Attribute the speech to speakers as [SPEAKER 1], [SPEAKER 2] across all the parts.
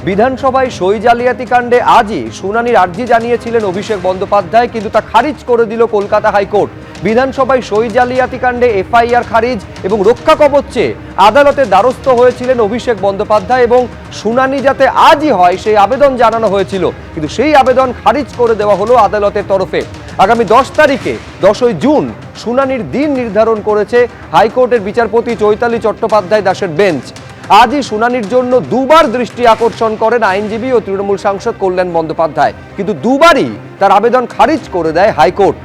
[SPEAKER 1] বিধানসভায় সই জালিয়াতি কাণ্ডে আজই শুনানির আর্জি জানিয়েছিলেন অভিষেক বন্দ্যোপাধ্যায়, কিন্তু তা খারিজ করে দিল কলকাতা হাইকোর্ট। বিধানসভায় সই জালিয়াতি কাণ্ডে এফআইআর খারিজ এবং রক্ষা কবচে আদালতের দ্বারস্থ হয়েছিলেন অভিষেক বন্দ্যোপাধ্যায় এবং শুনানি যাতে আজই হয় সেই আবেদন জানানো হয়েছিল, কিন্তু সেই আবেদন খারিজ করে দেওয়া হলো আদালতের তরফে। আগামী 10 তারিখে 10ই জুন শুনানির দিন নির্ধারণ করেছে হাইকোর্টের বিচারপতি চৈতালি চট্টোপাধ্যায় দাসের বেঞ্চ। আজই শুনানির জন্য দুবার দৃষ্টি আকর্ষণ করেন আইনজীবী ও তৃণমূল সাংসদ কল্যাণ বন্দ্যোপাধ্যায়, কিন্তু দুবারই তার আবেদন খারিজ করে দেয় হাইকোর্ট।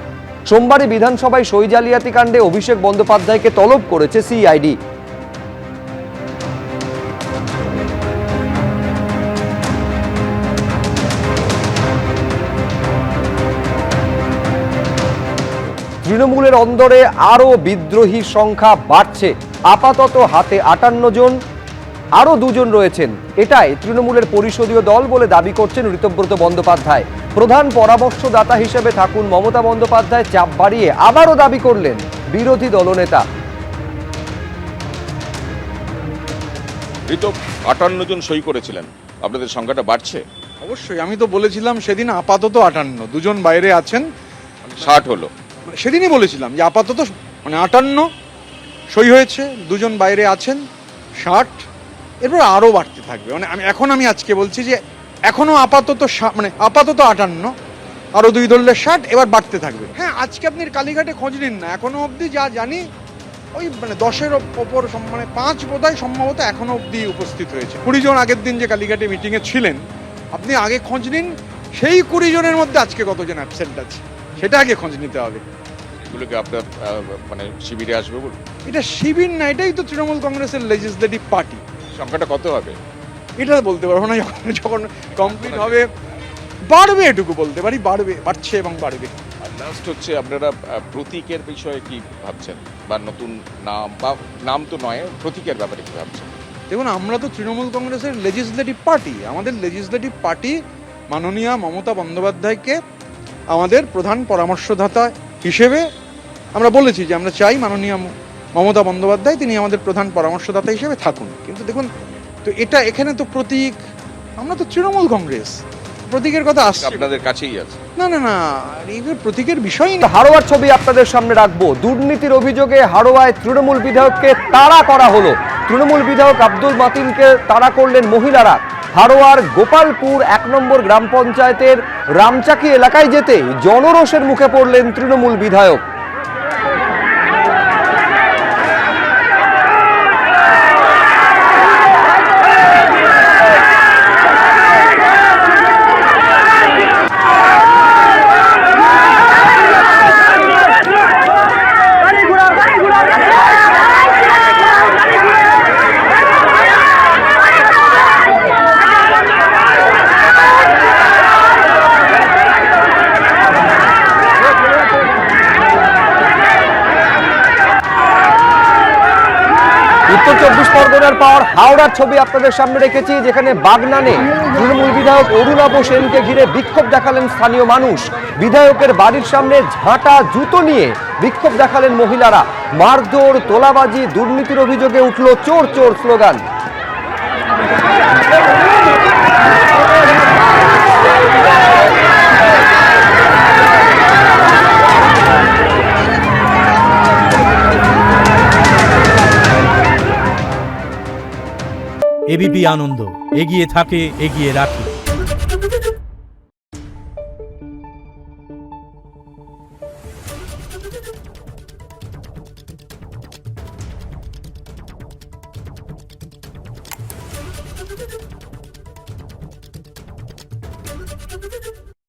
[SPEAKER 1] সোমবারই বিধানসভায় সই জালিয়াতি কাণ্ডে অভিষেক বন্দ্যোপাধ্যায়কে তলব করেছে সিআইডি। তৃণমূলের অন্দরে আরো বিদ্রোহী সংখ্যা বাড়ছে। আপাতত হাতে 58 জন, আরো 2 জন রয়েছেন। এটাই তৃণমূলের পরিষদীয় দল বলে দাবি করছেন ঋতব্রত বন্দ্যোপাধ্যায়। প্রধান পরামর্শদাতা হিসেবে থাকুন মমতা বন্দ্যোপাধ্যায় চাপ বাড়িয়ে আবারও দাবি করলেন বিরোধী দলনেতা।
[SPEAKER 2] 58 জন সই করেছিলেন, আপনাদের সংখ্যাটা বাড়ছে?
[SPEAKER 3] অবশ্যই, আমি তো বলেছিলাম সেদিন আপাতত 58, 2 জন বাইরে আছেন,
[SPEAKER 2] 60 হলো।
[SPEAKER 3] সেদিনই বলেছিলাম যে আপাতত 58 সই হয়েছে, 2 জন বাইরে আছেন, 60, এরপর আরও বাড়তে থাকবে। আমি আজকে বলছি যে এখনো আপাতত আপাতত 58, আরও 2 ধরলে 60, এবার বাড়তে থাকবে। হ্যাঁ, আজকে আপনি কালীঘাটে খোঁজ নিন না, এখনো অবধি যা জানি ওই 10-এর ওপর 5 বোধহয় সম্ভবত এখনো অবধি উপস্থিত হয়েছে। 20 জন আগের দিন যে কালীঘাটে মিটিংয়ে ছিলেন, আপনি আগে খোঁজ নিন সেই 20 জনের মধ্যে আজকে কতজন অ্যাবসেন্ট আছে সেটা আগে খোঁজ নিতে হবে।
[SPEAKER 2] এগুলোকে আপনার শিবিরে আসবে বলুন?
[SPEAKER 3] এটা শিবির না, এটাই তো তৃণমূল কংগ্রেসের লেজিসলেটিভ পার্টি।
[SPEAKER 2] সংখ্যাটা কত হবে
[SPEAKER 3] এটা বলতে পারবো না, যখন কমপ্লিট হবে বাড়বে, এটুকু বলতে পারি, বাড়ছে এবং বাড়বে।
[SPEAKER 2] আর লাস্ট হচ্ছে, আপনারা প্রতীকের বিষয়ে কি ভাবছেন, বা নতুন নাম, বা নাম তো নয়, প্রতীকের ব্যাপারে কি ভাবছেন?
[SPEAKER 3] দেখুন, আমরা তো তৃণমূল কংগ্রেসের লেজিসলেটিভ পার্টি। আমাদের লেজিসলেটিভ পার্টি মাননীয় মমতা বন্দ্যোপাধ্যায়কে আমাদের প্রধান পরামর্শদাতা হিসেবে আমরা বলেছি যে আমরা চাই মাননীয় মমতা বন্দ্যোপাধ্যায় তিনি আমাদের প্রধান পরামর্শদাতা হিসেবে থাকুন। কিন্তু দেখুন, তো এখানে তো প্রতীক, আমরা তো তৃণমূল কংগ্রেস, প্রতীকের কথা আসছে
[SPEAKER 2] আপনাদের কাছেই আছে।
[SPEAKER 3] না, এই প্রতীকের বিষয় না।
[SPEAKER 1] হাড়োয়ার ছবি আপনাদের সামনে রাখবো। দুর্নীতির অভিযোগে হাড়োয়ায় তৃণমূল বিধায়ককে তাড়া করা হলো। তৃণমূল বিধায়ক আব্দুল মাতিনকে তাড়া করলেন মহিলারা। হাড়োয়ার গোপালপুর 1 নম্বর গ্রাম পঞ্চায়েতের রামচাকি এলাকায় যেতেই জনরোষের মুখে পড়লেন তৃণমূল বিধায়ক। উত্তর 24 পরগনার পর হাওড়ার ছবি আপনাদের সামনে রেখেছি, যেখানে বাগনানে তৃণমূল বিধায়ক অরুণাভ সেনকে ঘিরে বিক্ষোভ দেখালেন স্থানীয় মানুষ। বিধায়কের বাড়ির সামনে ঝাঁটা জুতো নিয়ে বিক্ষোভ দেখালেন মহিলারা। মারধর, তোলাবাজি, দুর্নীতির অভিযোগে উঠল চোর চোর স্লোগান।
[SPEAKER 4] এবিপি আনন্দ, এগিয়ে থাকে, এগিয়ে রাখে।